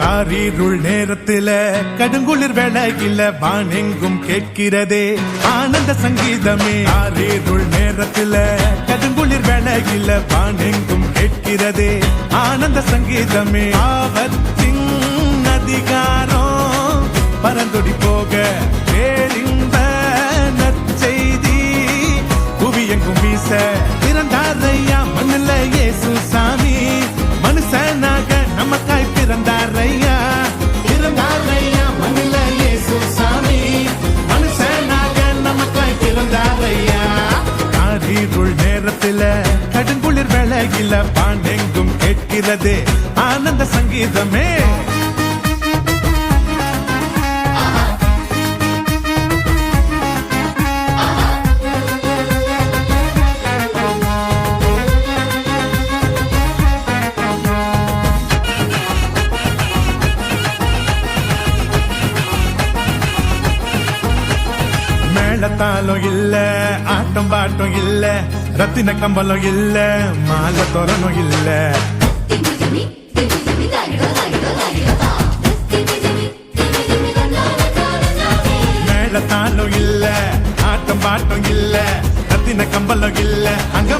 காரிருள் நேரத்தில கடுங்குளிர் வேளையில வானெங்கும் கேட்கிறதே ஆனந்த சங்கீதமே. காரிருள் நேரத்தில கடுங்குளிர் வேளையில வானெங்கும் கேட்கிறதே ஆனந்த சங்கீதமே. ஆபத்தின் அதிகாரம் பரந்தொடி போக கேளிந்த நற்செய்தி புவியெங்கும் வீச பிறந்தாரையா மண்ணில் இயேசு சாமி. மனுஷனாக நமக்காய் பிறந்தாரையா பிறந்தாரையா மண்ணில் இயேசு சாமி. மனுஷனாக நமக்காய் பிறந்தாரையா. காரிருள் நேரத்தில கடுங்குளிர் வேளையில பாண்டெங்கும் கேட்கிறது ஆனந்த சங்கீதமே. மேளத்தாலும் இல்ல ஆட்டம் பாட்டம் இல்ல ரத்தின கம்பலம் இல்ல மாலை தோரணும் இல்ல. மேளத்தாலும் இல்ல ஆட்டம் பாட்டம் இல்ல ரத்தின கம்பலம் இல்ல அங்க